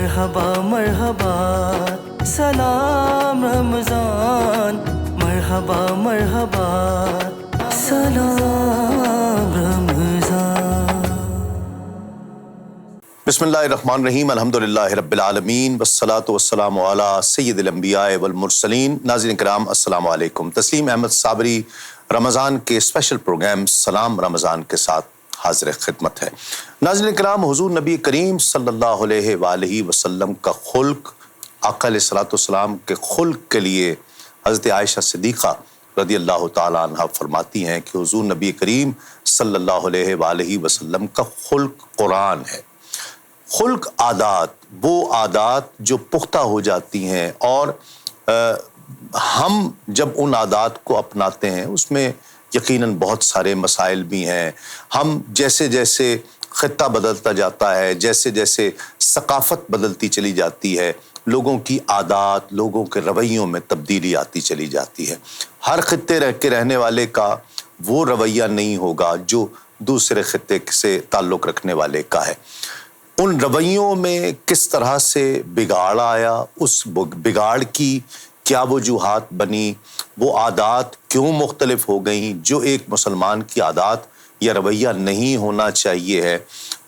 مرحبا مرحبا سلام رمضان، مرحبا مرحبا سلام رمضان۔ بسم اللہ الرحمن الرحیم، الحمدللہ رب العالمین والصلاة والسلام علی سید الانبیاء والمرسلین۔ ناظرین کرام السلام علیکم۔ تسلیم احمد صابری رمضان کے اسپیشل پروگرام سلام رمضان کے ساتھ حاضر خدمت ہے۔ ناظرین کرام، حضور نبی کریم صلی اللہ علیہ وآلہ وسلم کا خلق، آقا علیہ الصلوۃ والسلام کے خلق کے لیے حضرت عائشہ صدیقہ رضی اللہ تعالیٰ عنہ فرماتی ہیں کہ حضور نبی کریم صلی اللہ علیہ وآلہ وسلم کا خلق قرآن ہے۔ خلق عادات، وہ عادات جو پختہ ہو جاتی ہیں اور ہم جب ان عادات کو اپناتے ہیں اس میں یقیناً بہت سارے مسائل بھی ہیں۔ ہم جیسے جیسے خطہ بدلتا جاتا ہے، جیسے جیسے ثقافت بدلتی چلی جاتی ہے، لوگوں کی عادات، لوگوں کے رویوں میں تبدیلی آتی چلی جاتی ہے۔ ہر خطے رہ کے رہنے والے کا وہ رویہ نہیں ہوگا جو دوسرے خطے سے تعلق رکھنے والے کا ہے۔ ان رویوں میں کس طرح سے بگاڑ آیا، اس بگاڑ کی کیا وجوہات بنی، وہ عادات کیوں مختلف ہو گئیں، جو ایک مسلمان کی عادات یا رویہ نہیں ہونا چاہیے ہے،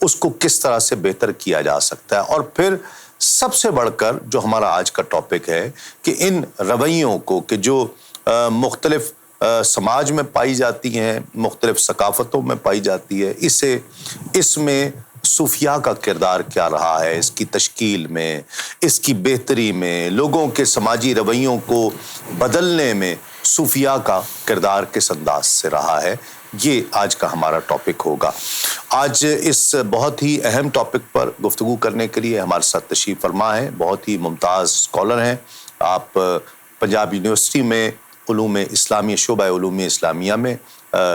اس کو کس طرح سے بہتر کیا جا سکتا ہے، اور پھر سب سے بڑھ کر جو ہمارا آج کا ٹاپک ہے کہ ان رویوں کو کہ جو مختلف سماج میں پائی جاتی ہیں، مختلف ثقافتوں میں پائی جاتی ہے، اس میں صوفیاء کا کردار کیا رہا ہے، اس کی تشکیل میں، اس کی بہتری میں، لوگوں کے سماجی رویوں کو بدلنے میں صوفیاء کا کردار کس انداز سے رہا ہے، یہ آج کا ہمارا ٹاپک ہوگا۔ آج اس بہت ہی اہم ٹاپک پر گفتگو کرنے کے لیے ہمارے ساتھ تشریف فرما ہے بہت ہی ممتاز اسکالر ہیں۔ آپ پنجاب یونیورسٹی میں علوم اسلامیہ، شعبہ علوم اسلامیہ میں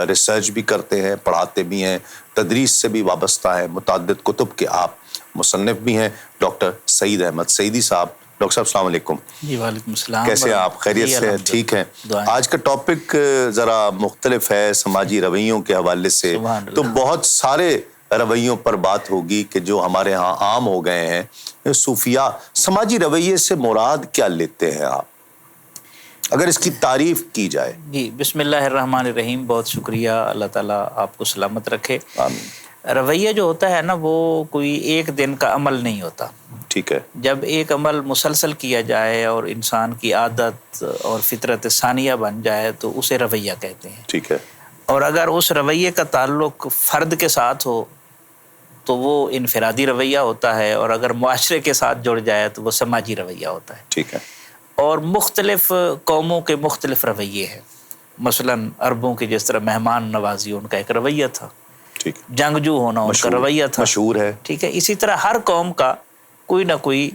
ریسرچ بھی کرتے ہیں، پڑھاتے بھی ہیں، تدریس سے بھی وابستہ ہیں، متعدد کتب کے آپ مصنف بھی ہیں، ڈاکٹر سعید احمد سعیدی صاحب۔ ڈاکٹر صاحب السلام علیکم۔ جی وعلیکم السلام۔ کیسے ہیں آپ؟ خیریت سے؟ ٹھیک ہیں؟ آج کا ٹاپک ذرا مختلف ہے سماجی رویوں کے حوالے سے، تو بہت سارے رویوں پر بات ہوگی کہ جو ہمارے ہاں عام ہو گئے ہیں۔ صوفیاء سماجی رویے سے مراد کیا لیتے ہیں آپ، اگر اس کی تعریف کی جائے؟ جی بسم اللہ الرحمن الرحیم، بہت شکریہ، اللہ تعالیٰ آپ کو سلامت رکھے۔ آمین۔ رویہ جو ہوتا ہے نا، وہ کوئی ایک دن کا عمل نہیں ہوتا۔ ٹھیک ہے۔ جب ایک عمل مسلسل کیا جائے اور انسان کی عادت اور فطرت ثانیہ بن جائے تو اسے رویہ کہتے ہیں۔ ٹھیک ہے۔ اور اگر اس رویے کا تعلق فرد کے ساتھ ہو تو وہ انفرادی رویہ ہوتا ہے، اور اگر معاشرے کے ساتھ جڑ جائے تو وہ سماجی رویہ ہوتا ہے۔ ٹھیک ہے۔ اور مختلف قوموں کے مختلف رویے ہیں۔ مثلاً عربوں کے جس طرح مہمان نوازی ان کا ایک رویہ تھا، ٹھیک، جنگجو ہونا ان کا رویہ تھا، مشہور ہے۔ ٹھیک ہے۔ اسی طرح ہر قوم کا کوئی نہ کوئی،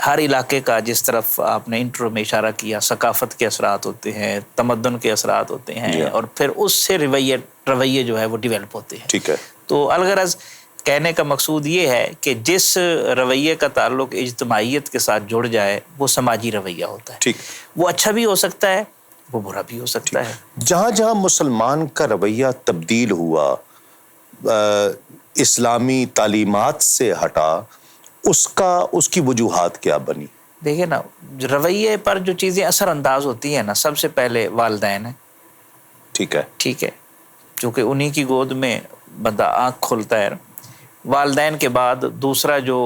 ہر علاقے کا، جس طرف آپ نے انٹرو میں اشارہ کیا، ثقافت کے اثرات ہوتے ہیں، تمدن کے اثرات ہوتے ہیں، اور پھر اس سے رویے جو ہے وہ ڈیولپ ہوتے ہیں۔ ٹھیک ہے۔ تو الغرض کہنے کا مقصود یہ ہے کہ جس رویے کا تعلق اجتماعیت کے ساتھ جڑ جائے وہ سماجی رویہ ہوتا ہے۔ ٹھیک، وہ اچھا بھی ہو سکتا ہے، وہ برا بھی ہو سکتا ہے۔ جہاں جہاں مسلمان کا رویہ تبدیل ہوا، اسلامی تعلیمات سے ہٹا، اس کی وجوہات کیا بنی؟ دیکھیں نا، رویے پر جو چیزیں اثر انداز ہوتی ہیں نا، سب سے پہلے والدین ہیں۔ ٹھیک ہے۔ ٹھیک ہے، چونکہ انہی کی گود میں بندہ آنکھ کھولتا ہے۔ والدین کے بعد دوسرا جو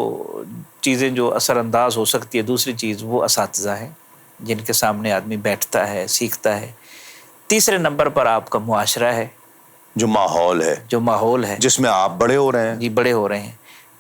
چیزیں جو اثر انداز ہو سکتی ہے، دوسری چیز وہ اساتذہ ہیں جن کے سامنے آدمی بیٹھتا ہے، سیکھتا ہے۔ تیسرے نمبر پر آپ کا معاشرہ ہے، جو ماحول ہے، جس میں آپ بڑے ہو رہے ہیں۔ جی، بڑے ہو رہے ہیں۔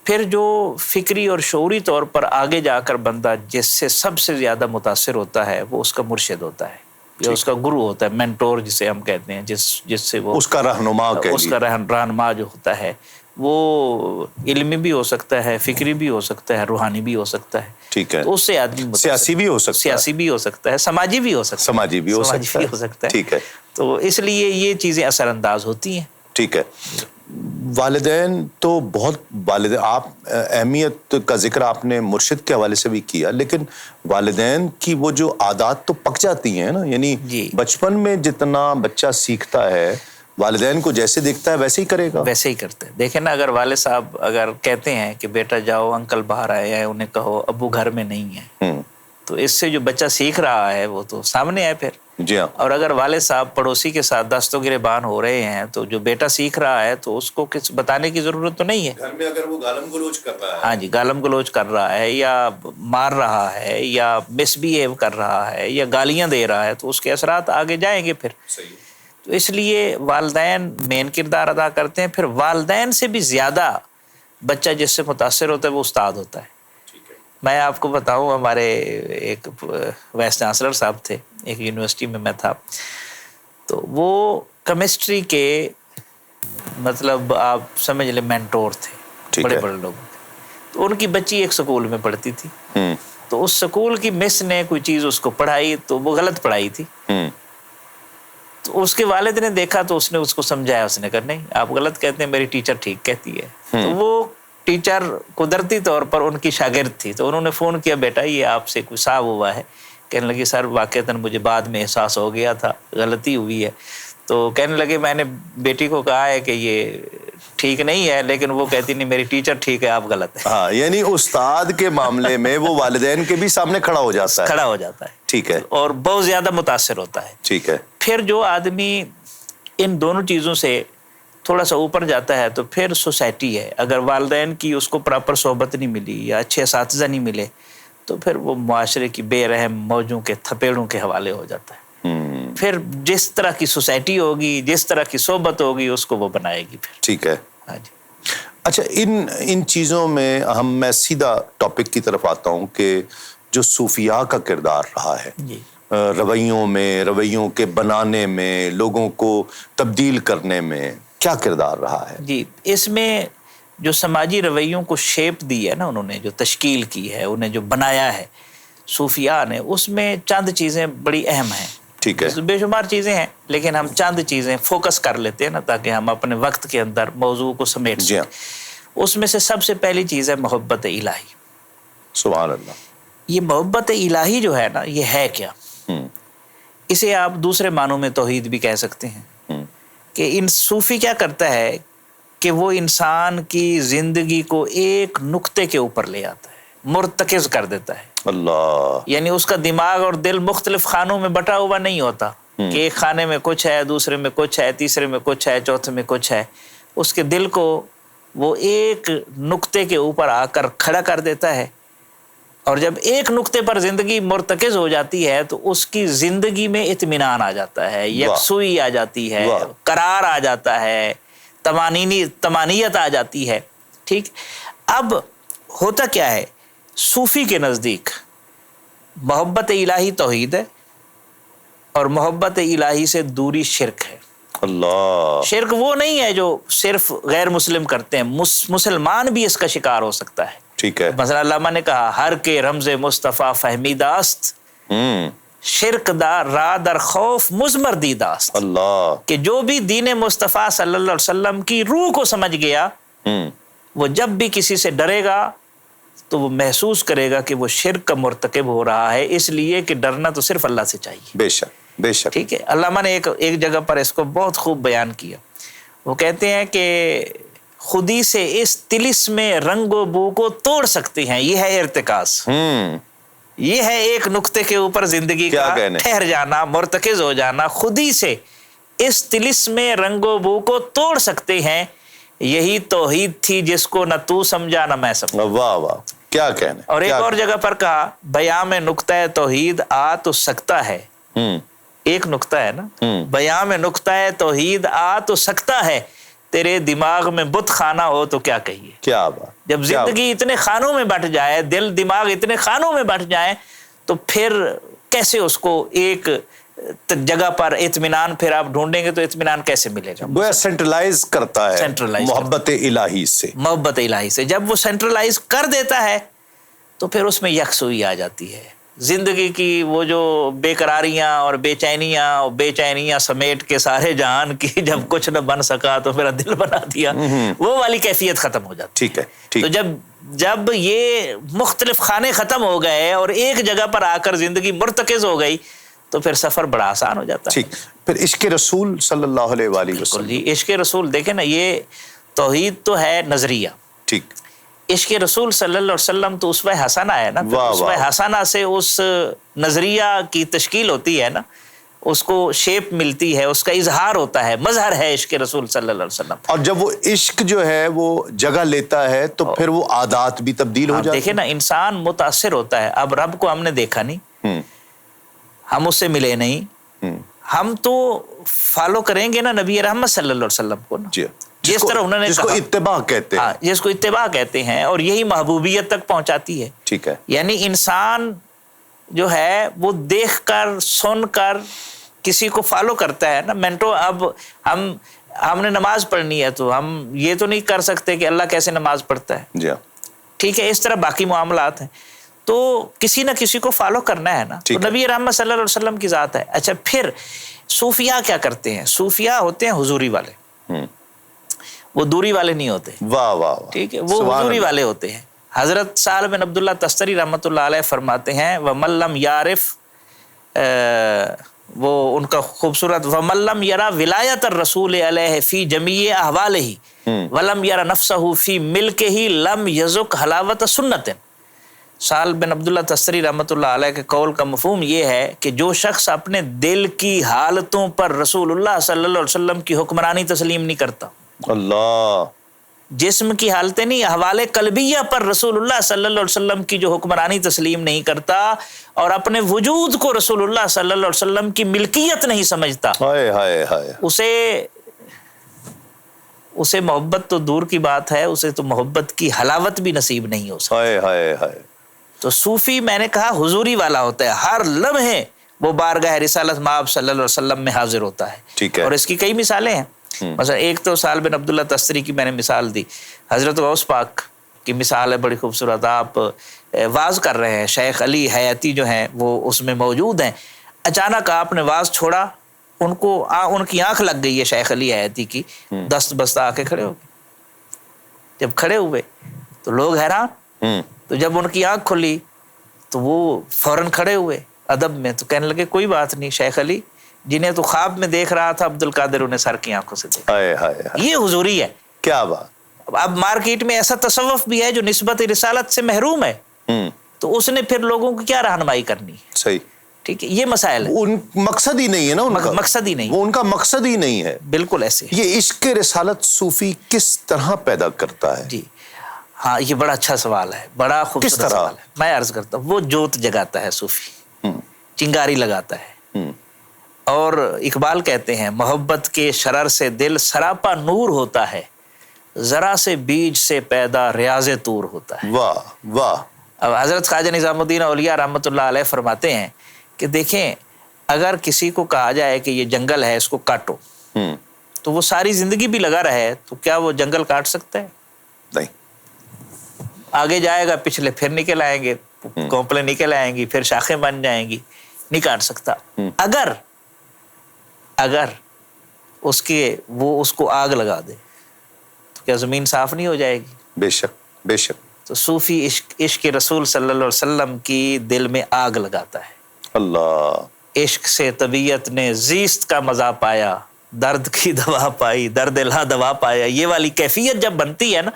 پھر جو فکری اور شعوری طور پر آگے جا کر بندہ جس سے سب سے زیادہ متاثر ہوتا ہے وہ اس کا مرشد ہوتا ہے، یا اس کا گرو ہوتا ہے، مینٹور جسے ہم کہتے ہیں، جس سے وہ اس کا رہنما، اس کا رہنما جو ہوتا ہے، وہ علمی بھی ہو سکتا ہے، فکری بھی ہو سکتا ہے، روحانی بھی ہو سکتا ہے۔ ٹھیک ہے۔ تو اس سے آدمی سیاسی بھی ہو سکتا ہے، سیاسی بھی ہو سکتا ہے، سماجی بھی ہو سکتا ہے۔ ٹھیک ہے۔ تو اس لیے یہ چیزیں اثر انداز ہوتی ہیں۔ ٹھیک ہے۔ والدین تو والدین، آپ اہمیت کا ذکر آپ نے مرشد کے حوالے سے بھی کیا، لیکن والدین کی وہ جو عادات تو پک جاتی ہیں نا، یعنی بچپن میں جتنا بچہ سیکھتا ہے والدین کو جیسے دیکھتا ہے ویسے ہی کرے گا. ویسے ہی کرتے ہیں. دیکھیں نا, اگر والد صاحب اگر کہتے ہیں کہ بیٹا جاؤ انکل باہر آئے ہیں, انہیں کہو ابو گھر میں نہیں ہے, تو اس سے جو بچہ سیکھ رہا ہے وہ تو سامنے ہے پھر. جی ہاں. اور اگر والد صاحب پڑوسی کے ساتھ دستوں گریبان ہو رہے ہیں تو جو بیٹا سیکھ رہا ہے تو اس کو کچھ بتانے کی ضرورت تو نہیں ہے. گھر میں اگر وہ گالم گلوچ کر رہا ہے, ہاں جی, گالم گلوچ کر رہا ہے یا مار رہا ہے یا مس بیہیو کر رہا ہے یا گالیاں دے رہا ہے تو اس کے اثرات آگے جائیں گے پھر. صحیح. تو اس لیے والدین مین کردار ادا کرتے ہیں. پھر والدین سے بھی زیادہ بچہ جس سے متاثر ہوتا ہے وہ استاد ہوتا ہے. میں آپ کو بتاؤں, ہمارے ایک وائس چانسلر صاحب تھے, ایک یونیورسٹی میں تھا, تو وہ کیمسٹری کے مطلب آپ سمجھ لیں مینٹور تھے بڑے بڑے لوگ. تو ان کی بچی ایک سکول میں پڑھتی تھی, تو اس سکول کی مس نے کوئی چیز اس کو پڑھائی تو وہ غلط پڑھائی تھی. تو اس کے والد نے دیکھا تو اس نے اس کو سمجھایا, اس نے کہا نہیں آپ غلط کہتے ہیں, میری ٹیچر ٹھیک کہتی ہے. تو وہ ٹیچر قدرتی طور پر ان کی شاگرد تھی, تو انہوں نے فون کیا, بیٹا یہ آپ سے کوئی صاحب ہوا ہے. کہنے لگی سر واقعتاً مجھے بعد میں احساس ہو گیا تھا, غلطی ہوئی ہے. تو کہنے لگے میں نے بیٹی کو کہا ہے کہ یہ ٹھیک نہیں ہے, لیکن وہ کہتی نہیں میری ٹیچر ٹھیک ہے, آپ غلط ہیں. ہاں, یعنی استاد کے معاملے میں وہ والدین کے بھی سامنے کھڑا ہو جاتا ہے. ٹھیک ہے. اور بہت زیادہ متاثر ہوتا ہے. ٹھیک ہے. پھر جو آدمی ان دونوں چیزوں سے تھوڑا سا اوپر جاتا ہے تو پھر سوسائٹی ہے. اگر والدین کی اس کو پراپر صحبت نہیں ملی یا اچھے اساتذہ نہیں ملے تو پھر وہ معاشرے کی بے رحم موجوں کے تھپیڑوں کے حوالے ہو جاتا ہے. پھر جس طرح کی سوسائٹی ہوگی, جس طرح کی صحبت ہوگی, اس کو وہ بنائے گی پھر. ٹھیک ہے. ہاں جی. اچھا, ان چیزوں میں میں سیدھا ٹاپک کی طرف آتا ہوں کہ جو صوفیاء کا کردار رہا ہے جی. رویوں کے بنانے میں, لوگوں کو تبدیل کرنے میں کیا کردار رہا ہے؟ جی, اس میں جو سماجی رویوں کو شیپ دی ہے نا, انہوں نے جو تشکیل کی ہے, انہیں جو بنایا ہے صوفیاء نے, اس میں چند چیزیں بڑی اہم ہیں. ٹھیک ہے. بے شمار چیزیں ہیں لیکن ہم چند چیزیں فوکس کر لیتے ہیں نا, تاکہ ہم اپنے وقت کے اندر موضوع کو سمیٹ سکیں. اس میں سے سب سے پہلی چیز ہے محبت الہی. سبحان اللہ. یہ محبت الہی جو ہے نا, یہ ہے کیا؟ اسے آپ دوسرے معنوں میں توحید بھی کہہ سکتے ہیں. کہ ان صوفی کیا کرتا ہے کہ وہ انسان کی زندگی کو ایک نقطے کے اوپر لے آتا ہے, مرتکز کر دیتا ہے. اللہ. یعنی اس کا دماغ اور دل مختلف خانوں میں بٹا ہوا نہیں ہوتا کہ ایک خانے میں کچھ ہے, دوسرے میں کچھ ہے, تیسرے میں کچھ ہے, چوتھے میں کچھ ہے. اس کے دل کو وہ ایک نقطے کے اوپر آ کر کھڑا کر دیتا ہے, اور جب ایک نقطے پر زندگی مرتکز ہو جاتی ہے تو اس کی زندگی میں اطمینان آ جاتا ہے, یکسوئی آ جاتی ہے, قرار آ جاتا ہے, طمانینت آ جاتی ہے. ٹھیک. اب ہوتا کیا ہے, صوفی کے نزدیک محبت الہی توحید ہے اور محبت الہی سے دوری شرک ہے. اللہ. شرک وہ نہیں ہے جو صرف غیر مسلم کرتے ہیں, مسلمان بھی اس کا شکار ہو سکتا ہے. ٹھیک ہے. مثلا علامہ نے کہا ہر کے رمز مصطفیٰ فہمیدہ است, شرک دا را در خوف مزمر دیداست. اللہ. کہ جو بھی دین مصطفیٰ صلی اللہ علیہ وسلم کی روح کو سمجھ گیا, وہ جب بھی کسی سے ڈرے گا تو وہ محسوس کرے گا کہ وہ شرک کا مرتکب ہو رہا ہے, اس لیے کہ ڈرنا تو صرف اللہ سے چاہیے. بے شک, بے شک. ٹھیک ہے. علامہ نے ایک جگہ پر اس کو بہت خوب بیان کیا. وہ کہتے ہیں کہ خودی سے اس تلس میں رنگ و بو کو توڑ سکتے ہیں, یہ ہے ارتکاز. یہ ہے ایک نقطے کے اوپر زندگی کا ٹھہر جانا, مرتکز ہو جانا. خودی سے اس تلس میں رنگ و بو کو توڑ سکتے ہیں, یہی توحید تھی جس کو نہ تو سمجھا نہ میں سمجھا. واہ واہ, کیا کہنا. اور ایک اور جگہ پر کہا بیان میں نقطہ توحید آ تو سکتا ہے. ایک نقطہ ہے نا, بیان میں نقطہ توحید آ تو سکتا ہے, تیرے دماغ میں بت خانہ ہو تو کیا کہیے. کیا بات. جب زندگی اتنے خانوں میں بٹ جائے, دل دماغ اتنے خانوں میں بٹ جائے, تو پھر کیسے اس کو ایک جگہ پر اطمینان پھر آپ ڈھونڈیں گے تو اطمینان کیسے ملے گا. وہ سینٹرلائز کرتا ہے محبت الہی سے. محبت الہی سے جب وہ سینٹرلائز کر دیتا ہے تو پھر اس میں یکسوئی آ جاتی ہے. زندگی کی وہ جو بے قراریاں اور بے چینیاں سمیٹ کے سارے جہان کی جب کچھ نہ بن سکا تو میرا دل بنا دیا, وہ والی کیفیت ختم ہو جاتی. ٹھیک ہے. تو جب یہ مختلف خانے ختم ہو گئے اور ایک جگہ پر آ کر زندگی مرتکز ہو گئی تو پھر سفر بڑا آسان ہو جاتا ہے. ٹھیک. پھر عشق رسول صلی اللہ علیہ وآلہ وسلم. جی عشق رسول دیکھیں نا، یہ توحید تو ہے نظریہ، ٹھیک. عشق رسول صلی اللہ علیہ وسلم تو اسوہ حسنہ ہے نا. اسوہ حسنہ سے اس نظریہ کی تشکیل ہوتی ہے نا، اس کو شیپ ملتی ہے، اس کا اظہار ہوتا ہے، مظہر ہے عشق رسول صلی اللہ علیہ وسلم. اور جب وہ عشق جو ہے وہ جگہ لیتا ہے تو پھر وہ عادات بھی تبدیل ہو جاتے ہیں. دیکھیں نا، انسان متاثر ہوتا ہے. اب رب کو ہم نے دیکھا نہیں، ہم اس سے ملے نہیں، ہم تو فالو کریں گے نا نبی رحمت صلی اللہ علیہ وسلم کو نا. جی، جس طرح انہوں نے جس کو اتباع کہتے ہیں. جس کو اتباع کہتے ہیں، اور یہی محبوبیت تک پہنچاتی ہے. ٹھیک ہے. یعنی انسان جو ہے وہ دیکھ کر سن کر کسی کو فالو کرتا ہے نا. منٹو اب ہم نے نماز پڑھنی ہے تو ہم یہ تو نہیں کر سکتے کہ اللہ کیسے نماز پڑھتا ہے. جی ٹھیک ہے. اس طرح باقی معاملات ہیں، تو کسی نہ کسی کو فالو کرنا ہے نا. تو نبی رحمت صلی اللہ علیہ وسلم کی ذات ہے. اچھا، پھر صوفیاء کیا کرتے ہیں؟ صوفیاء ہوتے ہیں حضوری والے، وہ دوری والے نہیں ہوتے. واہ واہ. ٹھیک ہے، وہ حضوری والے ہوتے ہیں. حضرت سہل بن عبداللہ تستری رحمۃ اللہ علیہ فرماتے ہیں وَمَن لَّمْ يَعْرِفْ، وہ ان کا خوبصورت وَمَن لَّمْ يَرَى وِلَایَةَ الرَّسُولِ عَلَیہ فِی جَمِیعِ أَحْوَالِهِ وَلَمْ يَرَ نَفْسَهُ فِی مِلْکِهِ لَمْ يَذُقْ حَلَاوَةَ سُنَّةٍ. سہل بن عبداللہ تستری رحمۃ اللہ علیہ کے قول کا مفہوم یہ ہے کہ جو شخص اپنے دل کی حالتوں پر رسول اللہ صلی اللہ علیہ وسلم کی حکمرانی تسلیم نہیں کرتا، اللہ، جسم کی حالتیں نہیں، احوال قلبیہ پر رسول اللہ صلی اللہ علیہ وسلم کی جو حکمرانی تسلیم نہیں کرتا، اور اپنے وجود کو رسول اللہ صلی اللہ علیہ وسلم کی ملکیت نہیں سمجھتا، ہائے ہائے ہائے، اسے محبت تو دور کی بات ہے، اسے تو محبت کی حلاوت بھی نصیب نہیں ہو سکتی. ہائے ہائے ہائے. تو صوفی میں نے کہا حضوری والا ہوتا ہے، ہر لمحے وہ بارگاہ رسالت مآب صلی اللہ علیہ وسلم میں حاضر ہوتا ہے. ٹھیک ہے. اور اس کی کئی مثالیں ہیں. مثلا ایک تو سہل بن عبداللہ تستری کی میں نے مثال دی، حضرت غوث پاک کی مثال ہے بڑی خوبصورت. آپ واز کر رہے ہیں، شیخ علی حیاتی جو ہیں وہ اس میں موجود ہیں. اچانک آپ نے واز چھوڑا، ان کی آنکھ لگ گئی ہے شیخ علی حیاتی کی، دست بستہ آ کے کھڑے ہو گئے. جب کھڑے ہوئے تو لوگ حیران، تو جب ان کی آنکھ کھلی تو وہ فوراً کھڑے ہوئے ادب میں، تو کہنے لگے کوئی بات نہیں شیخ علی، جنہیں تو خواب میں دیکھ رہا تھا عبد القادر انہیں سر کی آنکھوں سے دیکھا. یہ حضوری ہے. کیا بات. اب مارکیٹ میں ایسا تصوف بھی ہے جو نسبت رسالت سے محروم ہے، تو اس نے پھر لوگوں کی کیا رہنمائی کرنی ہے. صحیح. ٹھیک ہے، یہ مسائل ہے. ان مقصد ہی نہیں ہے نا، ان کا مقصد ہی نہیں، وہ ان کا مقصد ہی نہیں ہے. بالکل ایسے. یہ عشق رسالت صوفی کس طرح پیدا کرتا ہے؟ جی ہاں، یہ بڑا اچھا سوال ہے، بڑا خوبصورت سوال ہے. میں عرض کرتا ہوں، وہ جوت جگاتا ہے صوفی، چنگاری لگاتا ہے. اور اقبال کہتے ہیں محبت کے شرر سے دل سراپا نور ہوتا ہے، ذرا سے بیج سے پیدا ریاض طور ہوتا ہے. واہ واہ. اب حضرت خواجہ نظام الدین اولیاء رحمۃ اللہ علیہ فرماتے ہیں کہ دیکھیں، اگر کسی کو کہا جائے کہ یہ جنگل ہے اس کو کاٹو، تو وہ ساری زندگی بھی لگا رہے تو کیا وہ جنگل کاٹ سکتا ہے؟ نہیں. آگے جائے گا، پچھلے پھر نکل آئیں گے، کونپلیں نکل آئیں گی، پھر شاخیں بن جائیں گی، نہیں کاٹ سکتا. اگر اس کو آگ لگا دے تو کیا زمین صاف نہیں ہو جائے گی؟ بے شک بے شک. تو صوفی عشق رسول صلی اللہ علیہ وسلم کی دل میں آگ لگاتا ہے. اللہ. عشق سے طبیعت نے زیست کا مزہ پایا، درد کی دوا پائی، درد لا دوا پایا. یہ والی کیفیت جب بنتی ہے نا،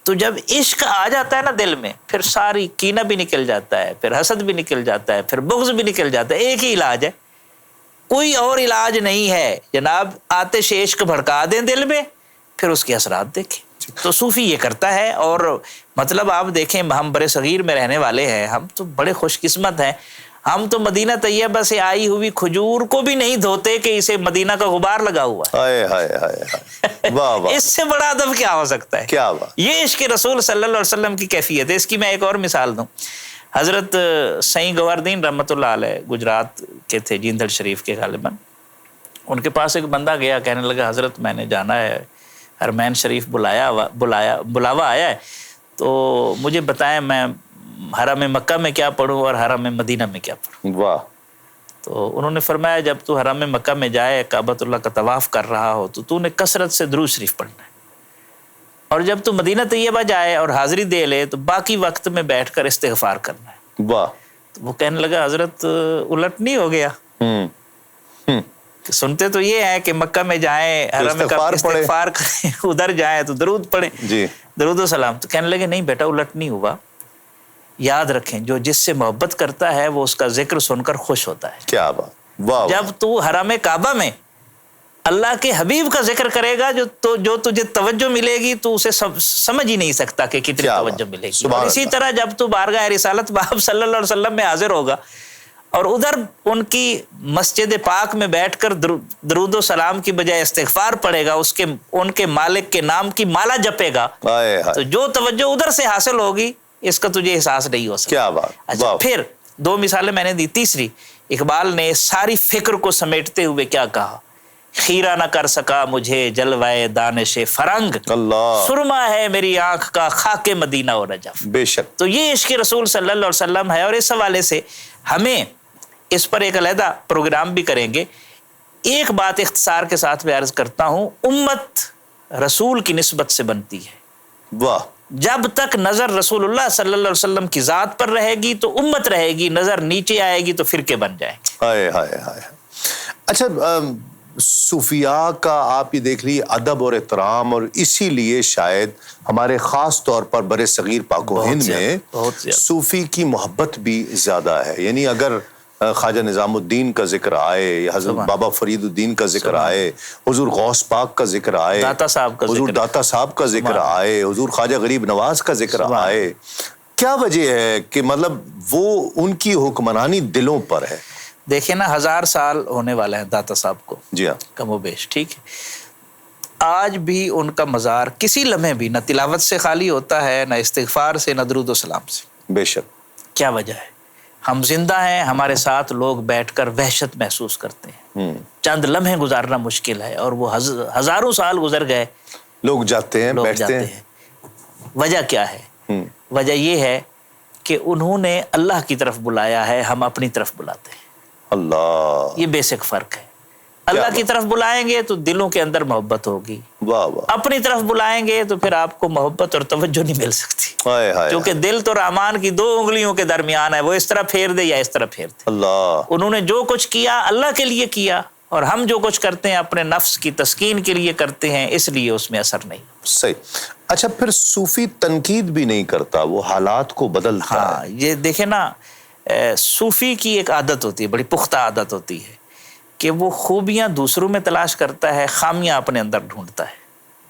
تو جب عشق آ جاتا ہے نا دل میں، پھر ساری کینہ بھی نکل جاتا ہے، پھر حسد بھی نکل جاتا ہے، پھر بغض بھی نکل جاتا ہے. ایک ہی علاج ہے، کوئی اور علاج نہیں ہے جناب. آتش عشق بھڑکا دیں دل میں، پھر اس کے اثرات دیکھیں. تو صوفی یہ کرتا ہے. اور مطلب آپ دیکھیں، ہم برے صغیر میں رہنے والے ہیں، ہم تو بڑے خوش قسمت ہیں. ہم تو مدینہ طیبہ سے آئی ہوئی کھجور کو بھی نہیں دھوتے کہ اسے مدینہ کا غبار لگا ہوا ہے. واہ واہ. اس سے بڑا ادب کیا ہو سکتا ہے؟ کیا بات. یہ عشق رسول صلی اللہ علیہ وسلم کی کیفیت ہے. اس کی میں ایک اور مثال دوں. حضرت سائیں گوہردین رحمۃ اللہ علیہ گجرات کے تھے، جیندھڑ شریف کے غالباً. ان کے پاس ایک بندہ گیا، کہنے لگا حضرت میں نے جانا ہے حرمین شریف، بلاوا آیا ہے، تو مجھے بتائیں میں حرم مکہ میں کیا پڑھوں اور حرم مدینہ میں کیا پڑھوں. واہ. تو انہوں نے فرمایا جب تو حرم مکہ میں جائے، کعبۃ اللہ کا طواف کر رہا ہو، تو نے کثرت سے درود شریف پڑھنا ہے. اور جب تو مدینہ طیبہ جائے اور حاضری دے لے تو باقی وقت میں بیٹھ کر استغفار کرنا ہے. واہ. تو وہ کہنے لگا حضرت الٹ نہیں ہو گیا؟ سنتے تو یہ ہے کہ مکہ میں جائیں حرم میں استغفار کریں, ادھر جائیں تو درود پڑھیں, جی درود و سلام. تو کہنے لگے نہیں بیٹا الٹ نہیں ہوا, یاد رکھیں جو جس سے محبت کرتا ہے وہ اس کا ذکر سن کر خوش ہوتا ہے. کیا بات, واہ. جب تو حرم کعبہ میں اللہ کے حبیب کا ذکر کرے گا جو تجھے توجہ ملے گی تو اسے سمجھ ہی نہیں سکتا کہ کتنی توجہ ملے گی. اور اسی طرح جب تو بارگاہ رسالت باب صلی اللہ علیہ وسلم میں حاضر ہوگا اور ادھر ان کی مسجد پاک میں بیٹھ کر درود و سلام کی بجائے استغفار پڑھے گا, ان کے مالک کے نام کی مالا جپے گا, تو جو توجہ ادھر سے حاصل ہوگی اس کا تجھے احساس نہیں ہو سکتا. کیا بات. اچھا پھر 2 مثالیں میں نے دی. تیسری, اقبال نے ساری فکر کو سمیٹتے ہوئے کیا کہا, خیرہ نہ کر سکا مجھے جلوائے دانش فرنگ, اللہ سرما ہے میری آنکھ کا خاک مدینہ و نجف. بے شک. تو یہ عشق رسول صلی اللہ علیہ وسلم ہے, اور اس حوالے سے ہمیں اس پر ایک علیحدہ پروگرام بھی کریں گے. ایک بات اختصار کے ساتھ میں عرض کرتا ہوں, امت رسول کی نسبت سے بنتی ہے. واہ. جب تک نظر رسول اللہ صلی اللہ علیہ وسلم کی ذات پر رہے گی تو امت رہے گی, نظر نیچے آئے گی تو فرقے بن جائیں گے. ہائے ہائے ہائے. اچھا صوفیاء کا آپ یہ دیکھ لیجیے ادب اور احترام, اور اسی لیے شاید ہمارے خاص طور پر برِ صغیر پاک و ہند میں صوفی کی محبت بھی زیادہ ہے. یعنی اگر خواجہ نظام الدین کا ذکر آئے, یا حضرت بابا فرید الدین کا ذکر آئے, حضور غوث پاک کا ذکر آئے, حضور داتا صاحب کا ذکر آئے, حضور خواجہ غریب نواز کا ذکر آئے, کیا وجہ ہے کہ مطلب وہ ان کی حکمرانی دلوں پر ہے؟ دیکھیں نا 1000 سال ہونے والے ہیں داتا صاحب کو, جی ہاں, کم و بیش, ٹھیک ہے. آج بھی ان کا مزار کسی لمحے بھی نہ تلاوت سے خالی ہوتا ہے, نہ استغفار سے, نہ درود و سلام سے. بے شک. کیا وجہ ہے؟ ہم زندہ ہیں, ہمارے ساتھ لوگ بیٹھ کر وحشت محسوس کرتے ہیں, چند لمحے گزارنا مشکل ہے, اور وہ ہزاروں سال گزر گئے, لوگ جاتے ہیں, بیٹھتے ہیں. وجہ کیا ہے؟ وجہ یہ ہے کہ انہوں نے اللہ کی طرف بلایا ہے, ہم اپنی طرف بلاتے ہیں. اللہ, یہ بیسک فرق ہے. اللہ کی طرف بلائیں گے تو دلوں کے اندر محبت ہوگی, واہ واہ. اپنی طرف بلائیں گے تو پھر آپ کو محبت اور توجہ نہیں مل سکتی, کیونکہ دل تو رحمان کی 2 انگلیوں کے درمیان ہے, وہ اس طرح پھیر دے یا اس طرح پھیر دے. اللہ. انہوں نے جو کچھ کیا اللہ کے لیے کیا, اور ہم جو کچھ کرتے ہیں اپنے نفس کی تسکین کے لیے کرتے ہیں, اس لیے اس میں اثر نہیں. صحیح. اچھا پھر صوفی تنقید بھی نہیں کرتا, وہ حالات کو بدلتا ہے. ہاں, یہ دیکھیں نا, صوفی کی ایک عادت ہوتی ہے, بڑی پختہ عادت ہوتی ہے, کہ وہ خوبیاں دوسروں میں تلاش کرتا ہے, خامیاں اپنے اندر ڈھونڈتا ہے.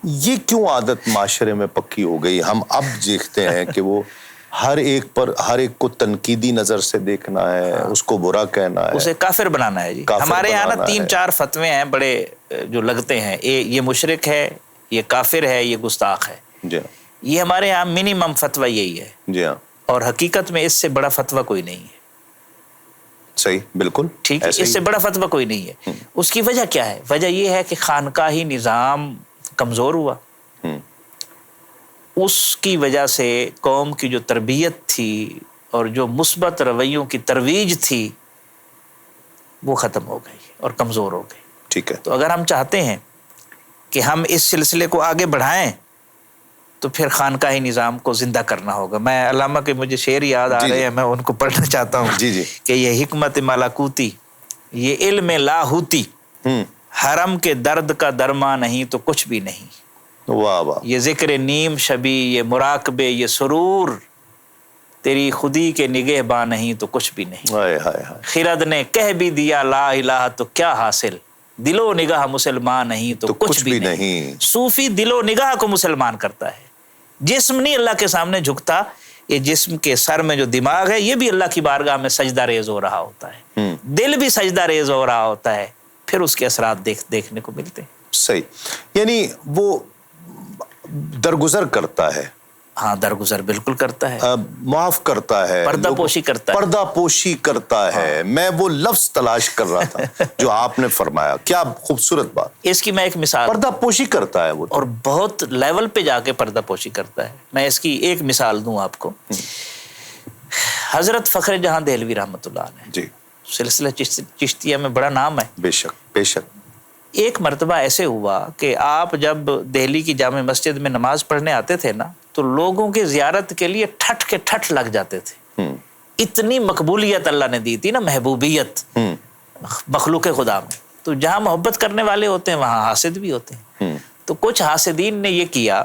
یہ کیوں عادت معاشرے میں پکی ہو گئی؟ ہم اب دیکھتے ہیں کہ وہ ہر ایک کو تنقیدی نظر سے دیکھنا ہے, اس کو برا کہنا ہے, اسے کافر بنانا ہے. جی ہمارے یہاں نا 3-4 فتوے ہیں بڑے جو لگتے ہیں, یہ مشرک ہے, یہ کافر ہے, یہ گستاخ ہے. جی یہ ہمارے یہاں منیمم فتویٰ یہی ہے. جی ہاں. اور حقیقت میں اس سے بڑا فتویٰ کوئی نہیں ہے. صحیح, بالکل ٹھیک ہے, اس سے بڑا فتویٰ کوئی نہیں ہے. اس کی وجہ کیا ہے؟ وجہ یہ ہے کہ خانقاہی نظام کمزور ہوا. اس کی وجہ سے قوم کی جو تربیت تھی اور جو مثبت رویوں کی ترویج تھی وہ ختم ہو گئی اور کمزور ہو گئی. ٹھیک ہے. تو اگر ہم چاہتے ہیں کہ ہم اس سلسلے کو آگے بڑھائیں تو پھر خانقاہی نظام کو زندہ کرنا ہوگا. میں علامہ کے مجھے شعر یاد آ رہے ہیں, میں ان کو پڑھنا چاہتا ہوں. جی جی. کہ یہ حکمت ملاکوتی, یہ علم لاہوتی, حرم کے درد کا درما نہیں تو کچھ بھی نہیں. واہ واہ. یہ ذکر نیم شبی, یہ مراقبے, یہ سرور, تیری خودی کے نگہباں نہیں تو کچھ بھی نہیں. خرد نے کہہ بھی دیا لا الہ تو کیا حاصل, دل و نگاہ مسلمان نہیں تو کچھ بھی نہیں. صوفی دل و نگاہ کو مسلمان کرتا ہے, جسم نہیں اللہ کے سامنے جھکتا. یہ جسم کے سر میں جو دماغ ہے یہ بھی اللہ کی بارگاہ میں سجدہ ریز ہو رہا ہوتا ہے, دل بھی سجدہ ریز ہو رہا ہوتا ہے, پھر اس کے اثرات دیکھنے کو ملتے ہیں. صحیح. یعنی وہ درگزر کرتا ہے. ہاں, درگزر بالکل کرتا ہے, معاف کرتا ہے, پردہ پوشی کرتا ہے. پردہ پوشی کرتا ہے. میں وہ لفظ تلاش کر رہا تھا جو آپ نے فرمایا, کیا خوبصورت بات. اس کی میں ایک مثال, پردہ پوشی کرتا ہے وہ, اور بہت لیول پہ جا کے پردہ پوشی کرتا ہے. میں اس کی ایک مثال دوں آپ کو. حضرت فخر جہاں دہلوی رحمۃ اللہ علیہ, جی, سلسلہ چشتیہ میں بڑا نام ہے. بے شک بے شک. ایک مرتبہ ایسے ہوا کہ آپ جب دہلی کی جامع مسجد میں نماز پڑھنے آتے تھے نا, تو لوگوں کی زیارت کے لیے ٹھٹ کے ٹھٹ لگ جاتے تھے. اتنی مقبولیت اللہ نے دی تھی نا, محبوبیت مخلوق خدا میں. تو جہاں محبت کرنے والے ہوتے ہیں وہاں حاسد بھی ہوتے ہیں. تو کچھ حاسدین نے یہ کیا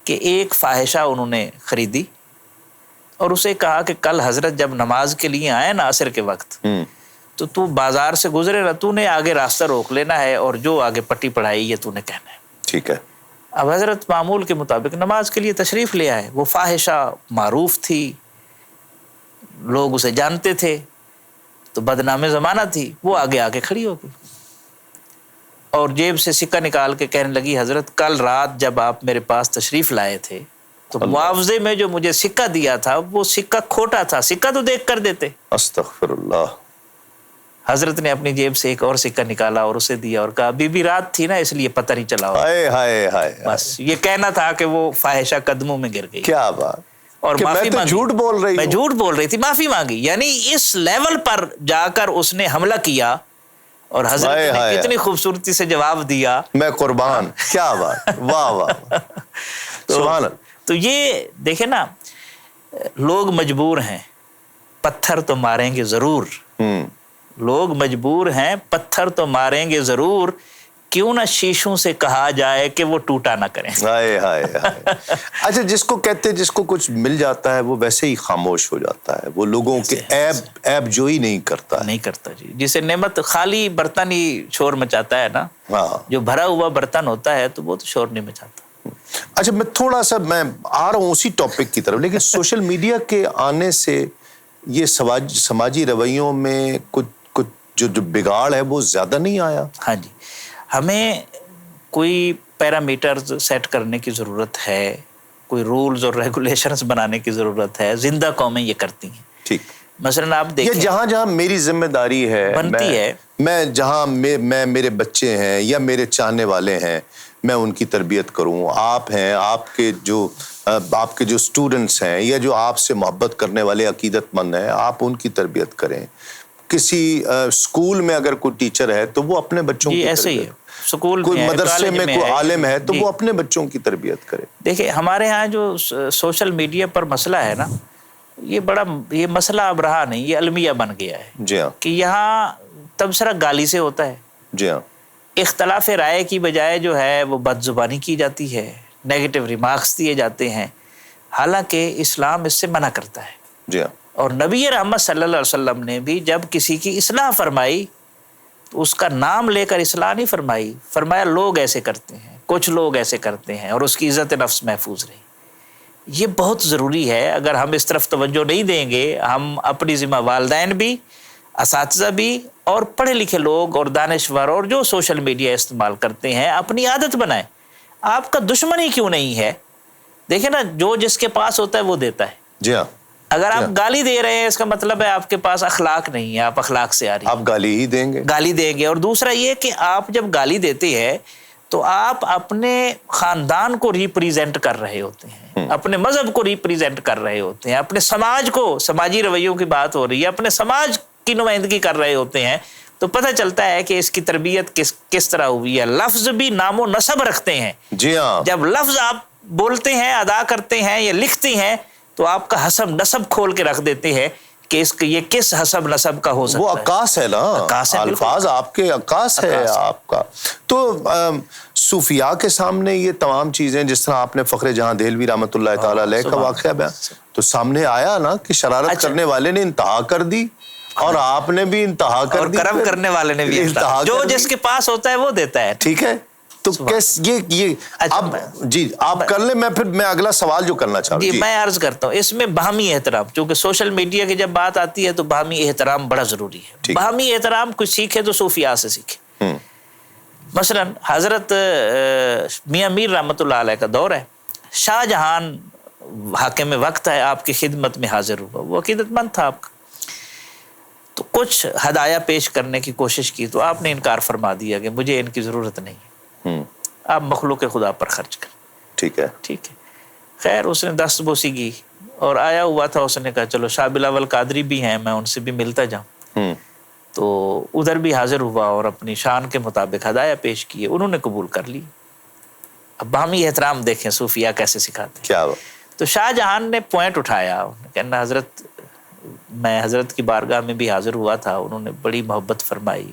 کہ ایک فاحشہ انہوں نے خریدی اور اسے کہا کہ کل حضرت جب نماز کے لیے آئے نا عصر کے وقت تو بازار سے گزرے نا، تو نے آگے راستہ روک لینا ہے اور جو آگے پٹی پڑھائی یہ تو نے کہنا ہے. ٹھیک ہے. اب حضرت معمول کے مطابق نماز کے لیے تشریف لے آئے. وہ فاحشہ معروف تھی، لوگ اسے جانتے تھے، تو بدنام زمانہ تھی. وہ آگے آگے کھڑی ہو گئی اور جیب سے سکہ نکال کے کہنے لگی حضرت کل رات جب آپ میرے پاس تشریف لائے تھے تو معاوضے میں جو مجھے سکہ دیا تھا وہ سکہ کھوٹا تھا، سکہ تو دیکھ کر دیتے. استغفر اللہ. حضرت نے اپنی جیب سے ایک اور سکہ نکالا اور اسے دیا اور کہا بی بی رات تھی نا اس لیے پتہ نہیں چلا. ہائے ہائے ہائے. بس یہ کہنا تھا کہ وہ فاحشہ قدموں میں گر گئی. کیا بات. اور معافی مانگی. جھوٹ بول رہی، میں جھوٹ بول رہی تھی، معافی مانگی. یعنی اس لیول پر جا کر اس نے حملہ کیا اور حضرت نے کتنی خوبصورتی سے جواب دیا. میں قربان. کیا بات. واہ واہ. سبحان اللہ. تو یہ دیکھیں نا، لوگ مجبور ہیں، پتھر تو ماریں گے ضرور. لوگ مجبور ہیں، پتھر تو ماریں گے ضرور، کیوں نہ شیشوں سے کہا جائے کہ وہ ٹوٹا نہ کریں. ہائے ہائے ہائے. اچھا، جس کو کہتے ہیں جس کو کچھ مل جاتا ہے وہ ویسے ہی خاموش ہو جاتا ہے، وہ لوگوں کے عیب جوئی نہیں کرتا. نہیں کرتا جی. جسے نعمت خالی برتن ہی شور مچاتا ہے نا، جو بھرا ہوا برتن ہوتا ہے تو وہ تو شور نہیں مچاتا. اچھا، میں تھوڑا سا میں آ رہا ہوں اسی ٹاپک کی طرف، لیکن سوشل میڈیا کے آنے سے یہ سماجی رویوں میں کچھ جو بگاڑ ہے وہ زیادہ نہیں آیا؟ ہاں جی، ہمیں کوئی پیرامیٹرز سیٹ کرنے کی ضرورت ہے، کوئی رولز اور ریگولیشنز بنانے کی ضرورت ہے. زندہ قومیں یہ کرتی ہیں. ٹھیک. مثلا آپ دیکھیں، جہاں جہاں میری ذمہ داری ہے بنتی ہے، میں جہاں میں میرے بچے ہیں یا میرے چاہنے والے ہیں میں ان کی تربیت کروں. آپ ہیں، آپ کے جو اسٹوڈنٹس ہیں یا جو آپ سے محبت کرنے والے عقیدت مند ہیں، آپ ان کی تربیت کریں. کسی اسکول میں اگر کوئی ٹیچر ہے تو وہ اپنے بچوں کی ایسے ہی ہے. سکول کوئی مدرسے میں کوئی عالم ہے تو جی. وہ اپنے بچوں کی تربیت کرے. دیکھیں ہمارے ہاں جو سوشل میڈیا پر مسئلہ ہے نا، یہ مسئلہ اب رہا نہیں، یہ المیہ بن گیا ہے. جی ہاں. کہ یہاں تبصرہ گالی سے ہوتا ہے. جی ہاں. اختلاف رائے کی بجائے جو ہے وہ بد زبانی کی جاتی ہے، نیگیٹو ریمارکس دیے جاتے ہیں، حالانکہ اسلام اس سے منع کرتا ہے. جی ہاں. اور نبی رحمت صلی اللہ علیہ وسلم نے بھی جب کسی کی اصلاح فرمائی تو اس کا نام لے کر اصلاح نہیں فرمائی، فرمایا لوگ ایسے کرتے ہیں، کچھ لوگ ایسے کرتے ہیں، اور اس کی عزت نفس محفوظ رہی. یہ بہت ضروری ہے. اگر ہم اس طرف توجہ نہیں دیں گے، ہم اپنی ذمہ والدین بھی، اساتذہ بھی، اور پڑھے لکھے لوگ اور دانشور اور جو سوشل میڈیا استعمال کرتے ہیں اپنی عادت بنائیں. آپ کا دشمن ہی کیوں نہیں ہے؟ دیکھیں نا، جو جس کے پاس ہوتا ہے وہ دیتا ہے. جی ہاں. اگر آپ گالی دے رہے ہیں اس کا مطلب ہے آپ کے پاس اخلاق نہیں ہے، آپ اخلاق سے آ رہی ہیں. آپ گالی ہی دیں گے. گالی دیں گے. اور دوسرا یہ کہ آپ جب گالی دیتے ہیں تو آپ اپنے خاندان کو ریپریزنٹ کر رہے ہوتے ہیں، اپنے مذہب کو ریپریزنٹ کر رہے ہوتے ہیں، اپنے سماج کو، سماجی رویوں کی بات ہو رہی ہے، اپنے سماج کی نمائندگی کر رہے ہوتے ہیں. تو پتہ چلتا ہے کہ اس کی تربیت کس طرح ہوئی ہے. لفظ بھی نام و نسب رکھتے ہیں. جی ہاں. جب لفظ آپ بولتے ہیں، ادا کرتے ہیں یا لکھتے ہیں تو آپ کا حسب نسب کھول کے رکھ دیتے ہیں کہ یہ کس حسب نسب کا ہو سکتا ہے. وہ عکاس ہے نا، الفاظ آپ کے عکاس ہے آپ کا. تو صوفیاء کے سامنے یہ تمام چیزیں، جس طرح آپ نے فخر جہاں دہلوی رحمۃ اللہ تعالیٰ علیہ کا واقعہ بیان تو سامنے آیا نا کہ شرارت کرنے والے نے انتہا کر دی اور آپ نے بھی انتہا کر دی، اور کرم کرنے والے نے بھی انتہا. جو جس کے پاس ہوتا ہے وہ دیتا ہے. ٹھیک ہے. تو یہ اب جی آپ کر لیں، میں اگلا سوال جو کرنا چاہتا ہوں جی میں عرض کرتا ہوں. اس میں باہمی احترام، چونکہ سوشل میڈیا کی جب بات آتی ہے تو باہمی احترام بڑا ضروری ہے. باہمی احترام کچھ سیکھے تو صوفیاء سے سیکھے. مثلا حضرت میاں میر رحمۃ اللہ علیہ کا دور ہے. شاہ جہان حاکم وقت ہے، آپ کی خدمت میں حاضر ہوا. وہ عقیدت مند تھا آپ کا، تو کچھ ہدایہ پیش کرنے کی کوشش کی تو آپ نے انکار فرما دیا کہ مجھے ان کی ضرورت نہیں ہے، آپ مخلوق خدا پر خرچ کریں. ٹھیک ہے. ٹھیک ہے. خیر اس نے دست بوسی کی اور آیا ہوا تھا. اس نے کہا چلو شاہ بلاول قادری بھی ہیں، میں ان سے بھی ملتا جاؤں. تو ادھر بھی حاضر ہوا اور اپنی شان کے مطابق ہدایہ پیش کیے. انہوں نے قبول کر لی. اب باہمی احترام دیکھیں صوفیاء کیسے سکھاتے ہیں. کیا تو شاہ جہان نے پوائنٹ اٹھایا، کہنا حضرت میں حضرت کی بارگاہ میں بھی حاضر ہوا تھا، انہوں نے بڑی محبت فرمائی،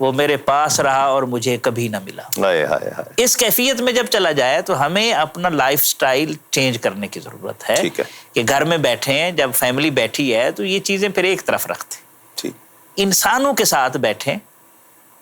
وہ میرے پاس رہا اور مجھے کبھی نہ ملا. ہائے ہائے ہائے. اس کیفیت میں جب چلا جائے تو ہمیں اپنا لائف سٹائل چینج کرنے کی ضرورت ہے. ٹھیک ہے. کہ گھر میں بیٹھے ہیں، جب فیملی بیٹھی ہے تو یہ چیزیں پھر ایک طرف رکھتے ہیں. ٹھیک. انسانوں کے ساتھ بیٹھیں،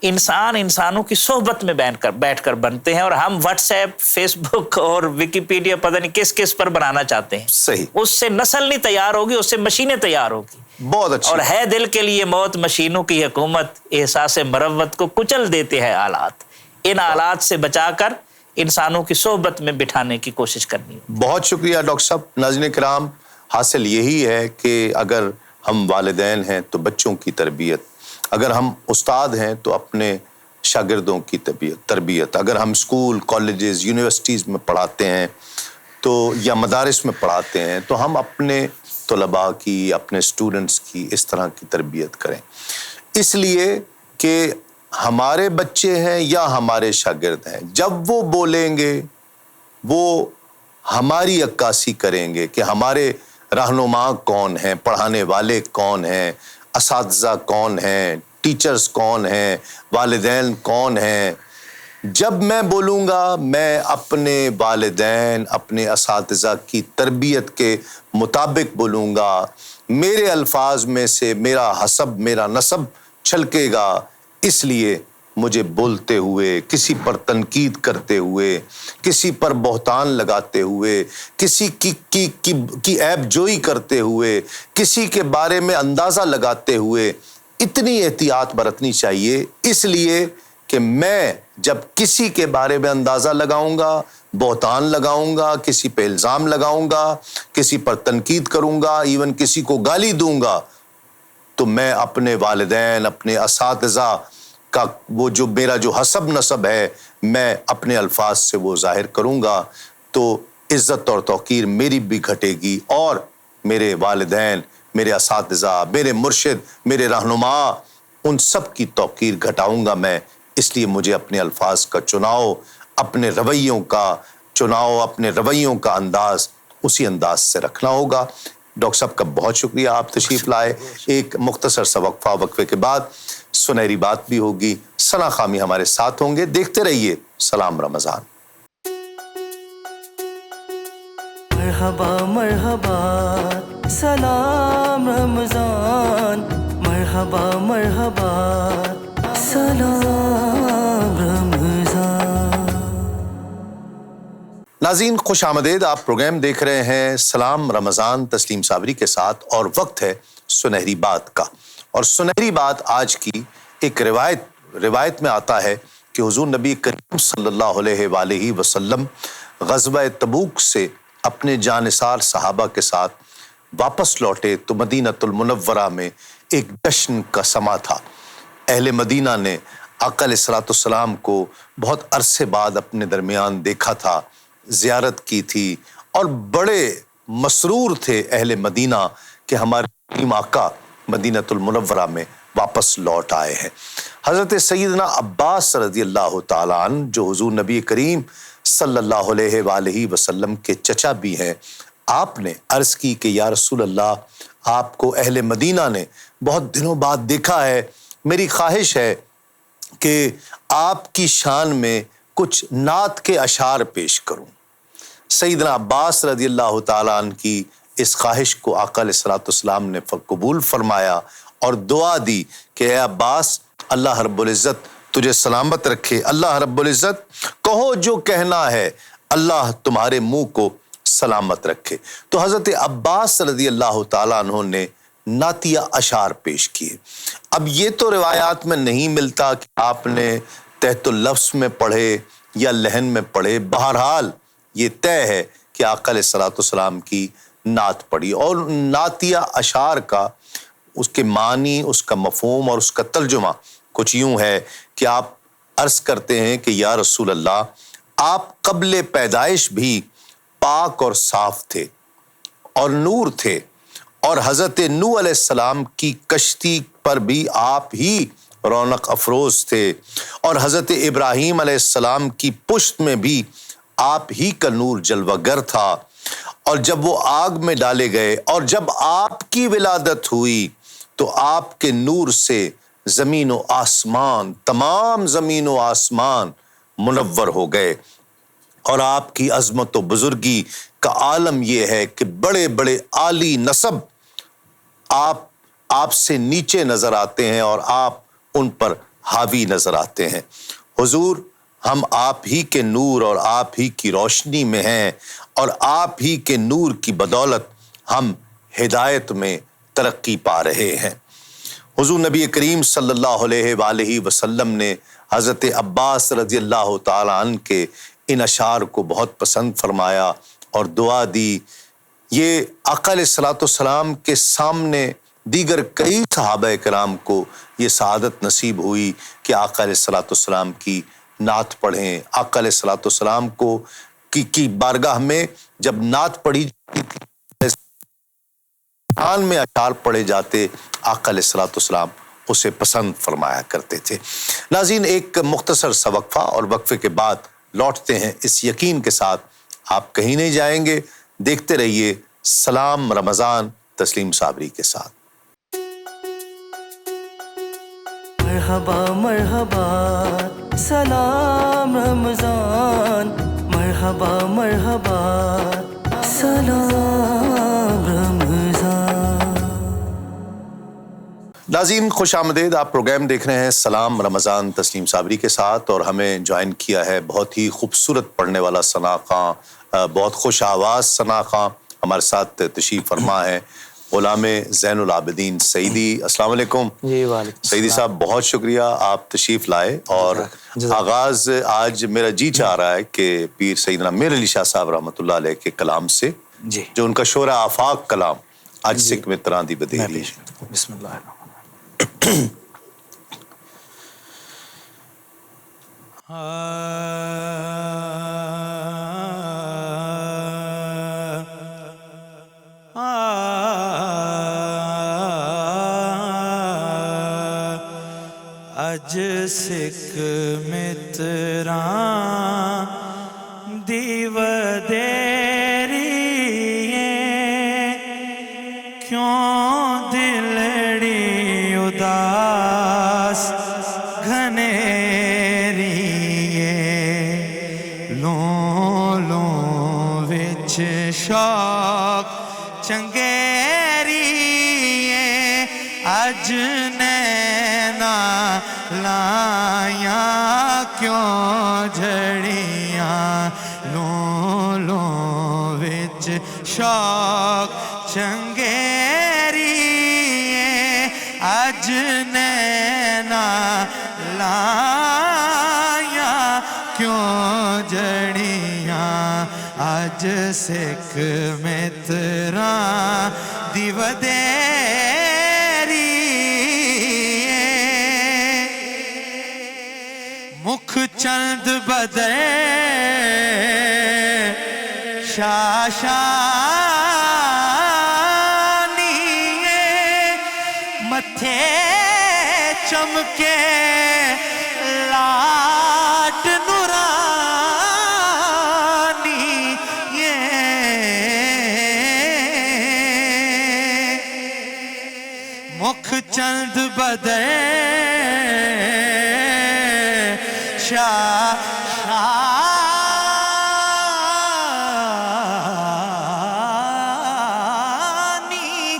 انسانوں کی صحبت میں بیٹھ کر بنتے ہیں، اور ہم واٹس ایپ، فیس بک اور ویکیپیڈیا پتہ نہیں کس پر بنانا چاہتے ہیں. صحیح. اس سے نسل نہیں تیار ہوگی، اس سے مشینیں تیار ہوگی. بہت اچھا. اور ہے دل کے لیے موت مشینوں کی حکومت، احساس مروت کو کچل دیتے ہیں آلات. ان آلات سے بچا کر انسانوں کی صحبت میں بٹھانے کی کوشش کرنی ہے. بہت شکریہ ڈاکٹر صاحب. ناظرین کرام، حاصل یہی ہے کہ اگر ہم والدین ہیں تو بچوں کی تربیت، اگر ہم استاد ہیں تو اپنے شاگردوں کی تربیت، اگر ہم اسکول، کالجز، یونیورسٹیز میں پڑھاتے ہیں تو یا مدارس میں پڑھاتے ہیں تو ہم اپنے طلباء کی، اپنے اسٹوڈنٹس کی اس طرح کی تربیت کریں. اس لیے کہ ہمارے بچے ہیں یا ہمارے شاگرد ہیں، جب وہ بولیں گے وہ ہماری عکاسی کریں گے کہ ہمارے رہنما کون ہیں، پڑھانے والے کون ہیں، اساتذہ کون ہیں، ٹیچرز کون ہیں، والدین کون ہیں. جب میں بولوں گا میں اپنے والدین، اپنے اساتذہ کی تربیت کے مطابق بولوں گا، میرے الفاظ میں سے میرا حسب، میرا نسب چھلکے گا. اس لیے مجھے بولتے ہوئے، کسی پر تنقید کرتے ہوئے، کسی پر بہتان لگاتے ہوئے، کسی کی عیب جوئی کرتے ہوئے، کسی کے بارے میں اندازہ لگاتے ہوئے اتنی احتیاط برتنی چاہیے. اس لیے کہ میں جب کسی کے بارے میں اندازہ لگاؤں گا، بہتان لگاؤں گا، کسی پہ الزام لگاؤں گا، کسی پر تنقید کروں گا، ایون کسی کو گالی دوں گا، تو میں اپنے والدین، اپنے اساتذہ کا وہ جو میرا جو حسب نسب ہے میں اپنے الفاظ سے وہ ظاہر کروں گا. تو عزت اور توقیر میری بھی گھٹے گی، اور میرے والدین، میرے اساتذہ، میرے مرشد، میرے رہنما، ان سب کی توقیر گھٹاؤں گا میں. اس لیے مجھے اپنے الفاظ کا چناؤ، اپنے رویوں کا انداز اسی انداز سے رکھنا ہوگا. ڈاکٹر صاحب کا بہت شکریہ، آپ تشریف لائے. ایک مختصر سا وقفے کے بعد سنہری بات بھی ہوگی. ثنا خامی ہمارے ساتھ ہوں گے. دیکھتے رہیے سلام رمضان. مرحبا مرحبا سلام رمضان، مرحبا مرحبا سلام رمضان. ناظرین خوش آمدید. آپ پروگرام دیکھ رہے ہیں سلام رمضان تسلیم صابری کے ساتھ، اور وقت ہے سنہری بات کا. اور سنہری بات آج کی ایک روایت میں آتا ہے کہ حضور نبی کریم صلی اللہ علیہ وآلہ وسلم غزوہ تبوک سے اپنے جانثار صحابہ کے ساتھ واپس لوٹے تو مدینۃ المنورہ میں ایک جشن کا سما تھا. اہل مدینہ نے آقا علیہ الصلوۃ والسلام کو بہت عرصے بعد اپنے درمیان دیکھا تھا، زیارت کی تھی، اور بڑے مسرور تھے اہل مدینہ کہ ہمارے کریم آقا مدینۃ المنورہ میں واپس لوٹ آئے ہیں. حضرت سیدنا عباس رضی اللہ تعالیٰ عنہ جو حضور نبی کریم صلی اللہ علیہ وآلہ وسلم کے چچا بھی ہیں، آپ نے عرض کی کہ یا رسول اللہ، آپ کو اہل مدینہ نے بہت دنوں بعد دیکھا ہے، میری خواہش ہے کہ آپ کی شان میں کچھ نعت کے اشعار پیش کروں. سیدنا عباس رضی اللہ تعالیٰ عنہ کی اس خواہش کو آقا علیہ الصلوۃ والسلام نے قبول فرمایا اور دعا دی کہ اے عباس، اللہ رب العزت تجھے سلامت رکھے، اللہ رب العزت کہو جو کہنا ہے، اللہ تمہارے منہ کو سلامت رکھے. تو حضرت عباس رضی اللہ تعالیٰ عنہ نے نعتیہ اشعار پیش کیے. اب یہ تو روایات میں نہیں ملتا کہ آپ نے تحت اللفظ میں پڑھے یا لحن میں پڑھے، بہرحال یہ طے ہے کہ آقا علیہ الصلوۃ والسلام کی نعت پڑھی. اور نعتیہ اشعار کا اس کے معنی، اس کا مفہوم اور اس کا ترجمہ کچھ یوں ہے کہ آپ عرض کرتے ہیں کہ یا رسول اللہ، آپ قبل پیدائش بھی پاک اور صاف تھے اور نور تھے، اور حضرت نوح علیہ السلام کی کشتی پر بھی آپ ہی رونق افروز تھے، اور حضرت ابراہیم علیہ السلام کی پشت میں بھی آپ ہی کا نور جلوہ گر تھا، اور جب وہ آگ میں ڈالے گئے اور جب آپ کی ولادت ہوئی تو آپ کے نور سے زمین و آسمان، تمام زمین و آسمان منور ہو گئے. اور آپ کی عظمت و بزرگی کا عالم یہ ہے کہ بڑے بڑے عالی نسب آپ سے نیچے نظر آتے ہیں اور آپ ان پر حاوی نظر آتے ہیں. حضور، ہم آپ ہی کے نور اور آپ ہی کی روشنی میں ہیں، اور آپ ہی کے نور کی بدولت ہم ہدایت میں ترقی پا رہے ہیں. حضور نبی کریم صلی اللہ علیہ وآلہ وسلم نے حضرت عباس رضی اللہ تعالی عنہ کے ان اشعار کو بہت پسند فرمایا اور دعا دی. یہ آقا علیہ الصلوۃ والسلام کے سامنے دیگر کئی صحابہ کرام کو یہ سعادت نصیب ہوئی کہ آقا علیہ الصلوۃ والسلام کی نعت پڑھیں. آقا علیہ الصلوۃ والسلام کی بارگاہ میں جب نعت پڑھی جاتی تھی، قرآن میں اشعار پڑھے جاتے، آقا علیہ الصلوۃ والسلام اسے پسند فرمایا کرتے تھے. ناظرین، ایک مختصر سا وقفہ اور وقفے کے بعد لوٹتے ہیں اس یقین کے ساتھ آپ کہیں نہیں جائیں گے. دیکھتے رہیے سلام رمضان تسلیم صابری کے ساتھ. مرحبا مرحبا سلام رمضان، مرحبا مرحبا سلام رمضان. ناظرین خوش آمدید. آپ پروگرام دیکھ رہے ہیں سلام رمضان تسلیم صابری کے ساتھ، اور ہمیں جوائن کیا ہے بہت ہی خوبصورت پڑھنے والا ثنا خاں، بہت خوش آواز ثنا خاں ہمارے ساتھ تشریف فرما ہے، غلام زین العابدین سعیدی. السلام علیکم. جی وعلیکم سعیدی صاحب، بہت شکریہ آپ تشریف لائے. اور آغاز آج میرا جی چاہ رہا ہے کہ پیر سیدنا میر علی شاہ صاحب رحمۃ اللہ علیہ کے کلام سے، جی، جو ان کا شورا آفاق کلام آج سکھ میں تراں دی بدیلی. بسم اللہ الرحمن اج سکھ متراں دی ودیری کیوں دلڑی اداس گھنیری لوں لوں وچ شوق چنگیری اج نینا لائیاں کیوں جھڑیاں لوں لوں وچ شوق چنگیری اج نینا لائیاں کیوں جھڑیاں اج سکھ متراں دی ودیری مکھ چند بدر شاشانی متھے چمکے لاٹ نورانی مکھ چند بدر شاشانی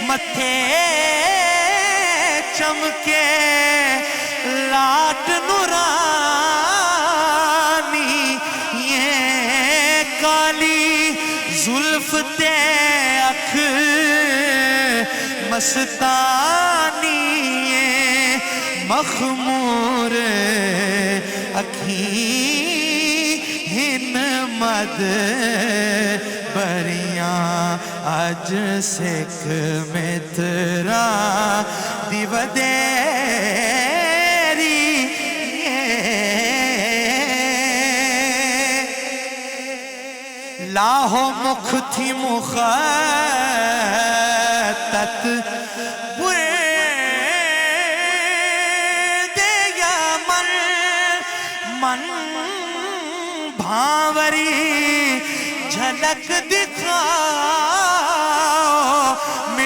متھے چمکے لاٹ نورانی یہ کالی زلف تے اکھ مستانی مخمور اکھیں ہن مد بریاں اج سکھ متراں دی ودیری لاہو مکھ تھی مخطط من بھاوری جھلک دکھاؤ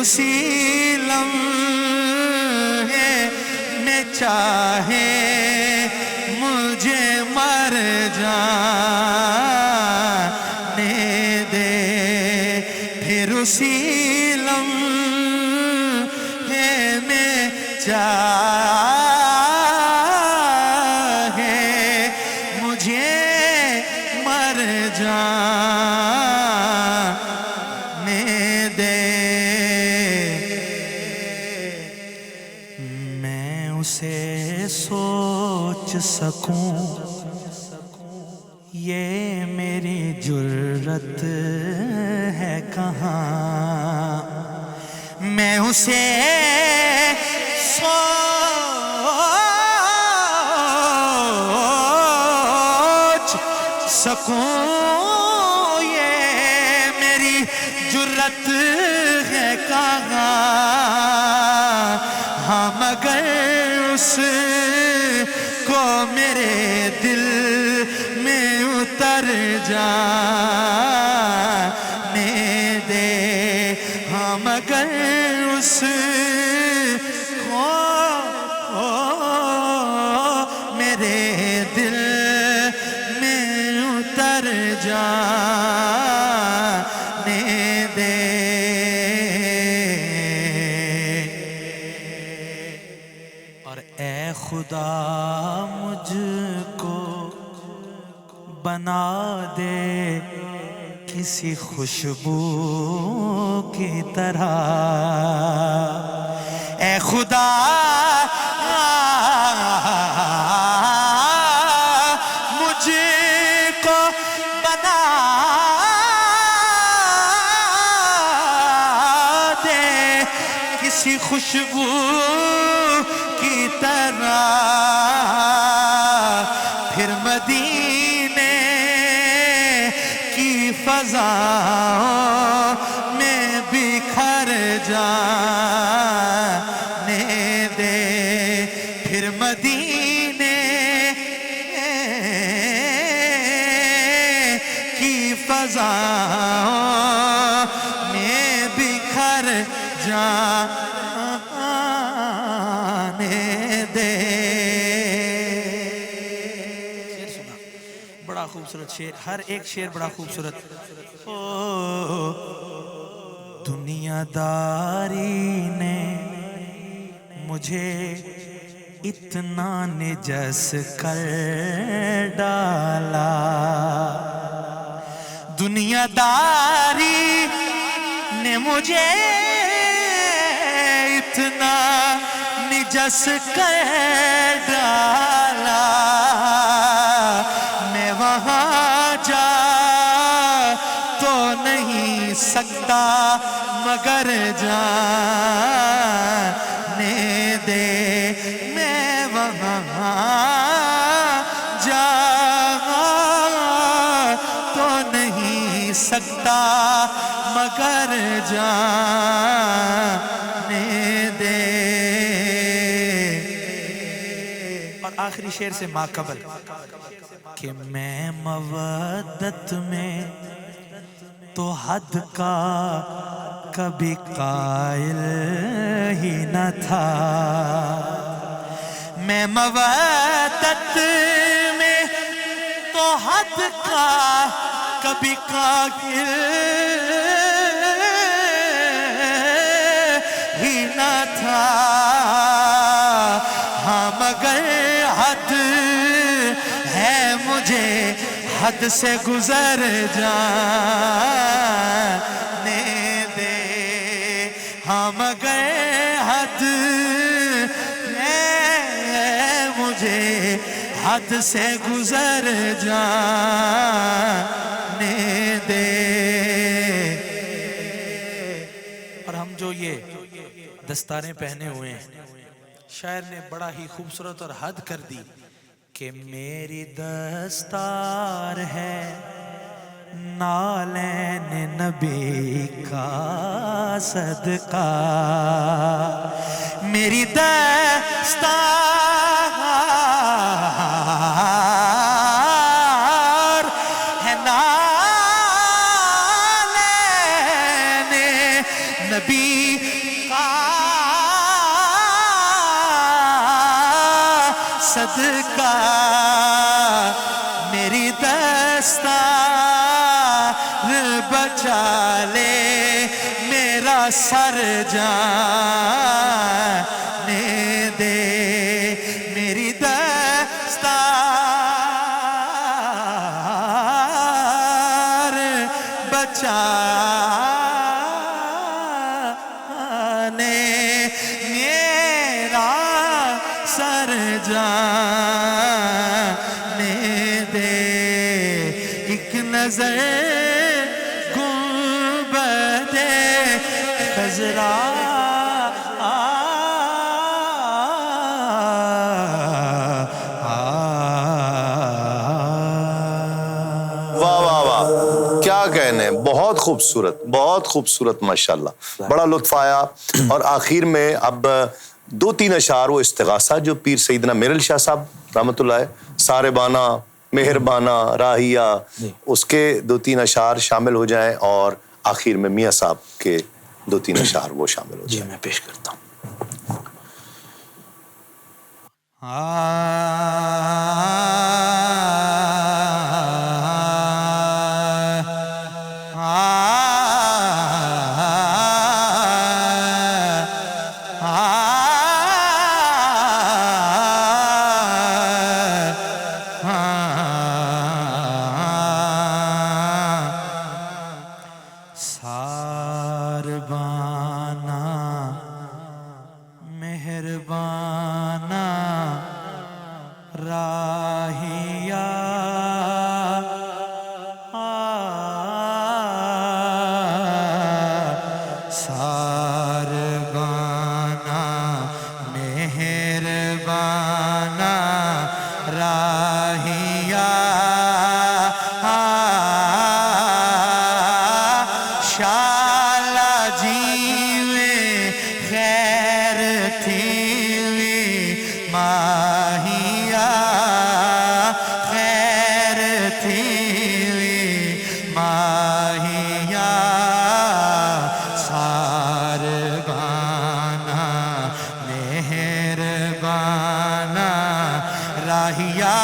اسی لمحے میں چاہے مجھے مر جانے دے، پھر اسی لمحے میں چاہے مجھے مر جانے دے، میں اسے سوچ سکوں یہ میری جرت ہے کہاں، میں اسے سوچ سکوں یہ میری جرت ہے کہاں، ہاں مگر اس کو میرے دل میں اتر جانے دے، ہاں مگر اس کو میرے دل میں اتر جانے دے۔ اور اے خدا مجھ کو بنا دے کسی خوشبو کی طرح، اے خدا مجھ کو بنا دے کسی خوشبو کی طرح، پھر مدینے کی فضاؤں میں بکھر جانے دے، پھر مدینے کی فضاؤں میں بکھر جانے دے۔ بڑا خوبصورت شعر، ہر ایک شعر بڑا خوبصورت۔ دنیا داری نے مجھے اتنا نجس کر ڈالا، دنیا داری نے مجھے اتنا نجس کر ڈالا، میں وہاں جا تو نہیں سکتا مگر جانے دے، میں وہاں جا تو نہیں سکتا مگر جانے دے۔ اور آخری شعر سے ماقبل کہ میں مودت میں تو حد کا کبھی قائل ہی نہ تھا، میں مودت میں تو حد کا کبھی قائل ہی نہ تھا، ہاں مگر حد ہے مجھے حد سے گزر جانے دے، ہاں مگر حد ہے مجھے حد سے گزر جانے دے۔ اور ہم جو یہ دستانے پہنے ہوئے ہیں، شاعر نے بڑا ہی خوبصورت اور حد کر دی کہ میری دستار ہے نالین نبی کا صدقہ، میری دستار ہے نالین نبی بچا لے میرا سر جانے دے میری دستار بچانے میرا سر جانے دے ایک نظر گنبد خضرا واہ واہ واہ، کیا کہنے، بہت خوبصورت ماشاءاللہ، بڑا لطف آیا. اور آخر میں اب 2-3 اشعار وہ استغاثہ جو پیر سیدنا میرل شاہ صاحب رحمۃ اللہ سارے بانا مہربانہ راہیہ، اس کے 2-3 اشعار شامل ہو جائیں اور آخر میں میاں صاحب کے 2-3 اشعار وہ شامل ہو جی جائیں. میں پیش کرتا ہوں. ساربانا مہربانا راہیا ساربانا مہربانا راہیا شالا جیوے خیر تھیوی ماہیا خیر تھیوی ماہیا ساربانا مہربانا راہیا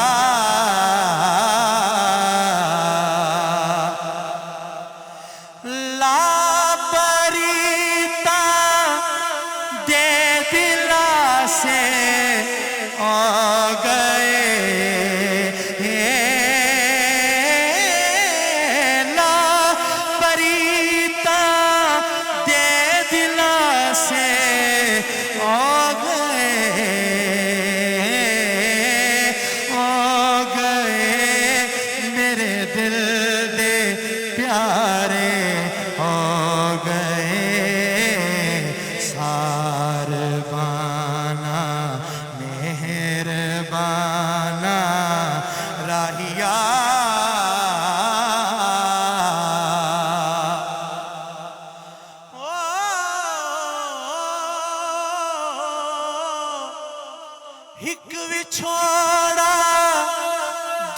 ایک وچھوڑا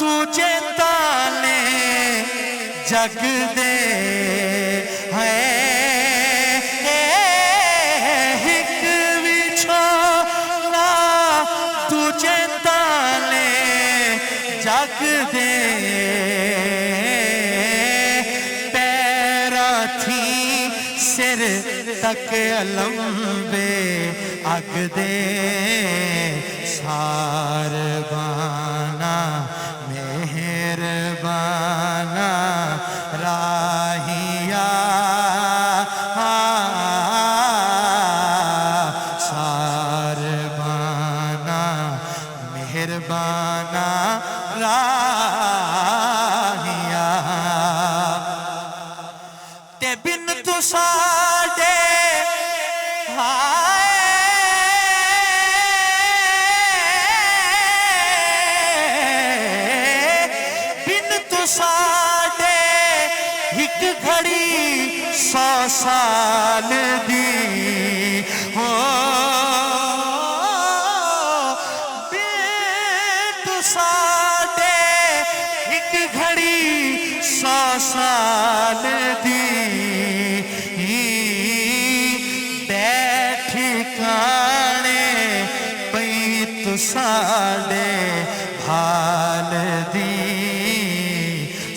دوجے تانے جگ دے ایک وچھوڑا دوجے تانے جگ دے پیرا تھی سر تک علمبے اگ دے ساربانا مہربانا راہیا ساربانا مہربانا راہیا تے بن تو ساڈے ساڈے ایک گھڑی 100 سال دی ہو بیت ساڈے ایک گھڑی 100 سال دی بیٹھ کانے بیت ساڈے بھال دی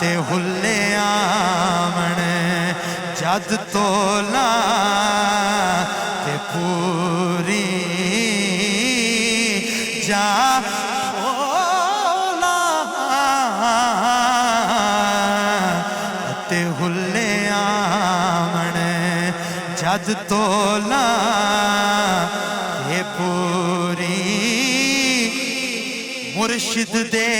تے حلے آمن جد تولا تے پوری جا بولا تے حلے آمن جد تولا تے پوری مرشد دے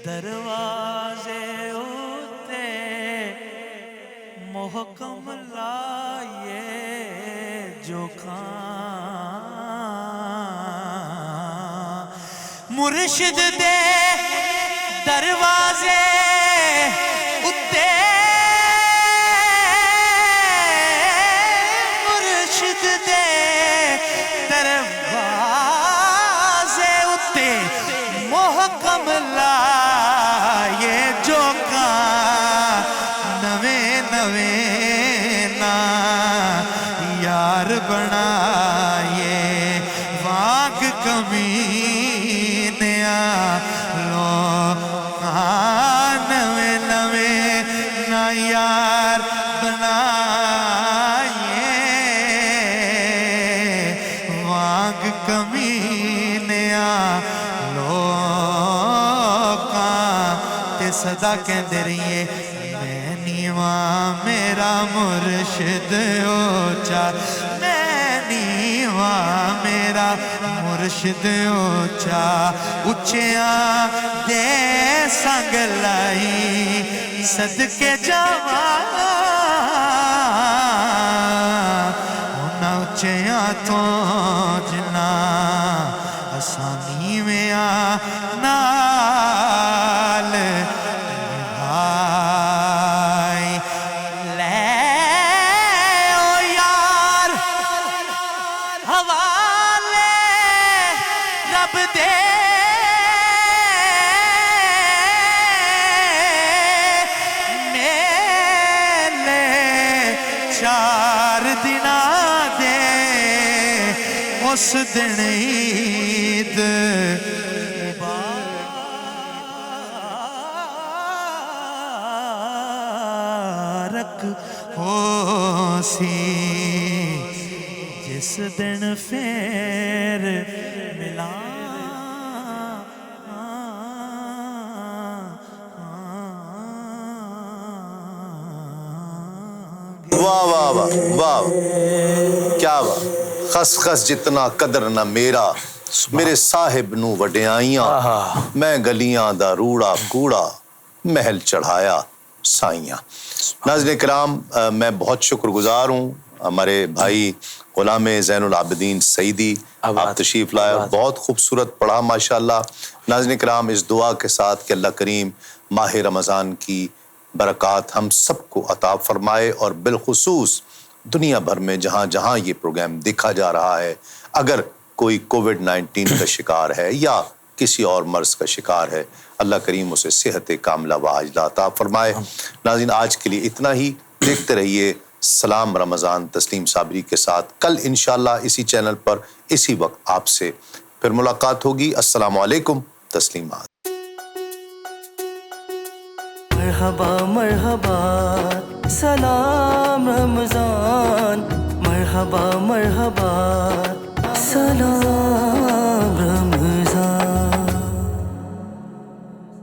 دروازے اتے محکم لائے جو کان مرشد دے دروازے اتے مرشد دے دروازے اتے محکم لائے جو کان نویں نویں نا یار بنائے واگ کمینیاں لوکاں نویں نویں نا یار بنائے واگ کمینیاں لوکاں تے صدا کہندے رہیے میں نیواں میرا مرشد اونچا میں نیواں میرا مرشد اونچا اچیاں دے سنگ لائی صدقے جاواں انہاں اچیاں تو جنا آسانی میں نال نبھائی لے او یار حوالے رب دے میلے 4 دناں دے اس دن عید مبارک ہو سی جس دن پھر ملان واہ واہ واہ واہ کیا واہ خس خس جتنا قدر نہ میرا میرے صاحب نو وڈیائیاں میں گلیاں دا روڑا کوڑا محل چڑھایا سائیاں. ناظرین کرام میں بہت شکر گزار ہوں ہمارے بھائی غلام زین العابدین سعیدی آپ تشریف لائے بہت خوبصورت پڑھا ماشاءاللہ. ناظرین کرام اس دعا کے ساتھ کہ اللہ کریم ماہ رمضان کی برکات ہم سب کو عطا فرمائے اور بالخصوص دنیا بھر میں جہاں جہاں یہ پروگرام دیکھا جا رہا ہے اگر کوئی کووڈ-19 کا شکار ہے یا کسی اور مرض کا شکار ہے اللہ کریم اسے صحت کاملہ و عاجلہ عطا فرمائے. ناظرین آج کے لیے اتنا ہی. دیکھتے رہیے سلام رمضان تسلیم صابری کے ساتھ. کل انشاءاللہ اسی چینل پر اسی وقت آپ سے پھر ملاقات ہوگی. السلام علیکم. تسلیمات. مرحبا مرحبا سلام رمضان مرحبا مرحبا سلام رمضان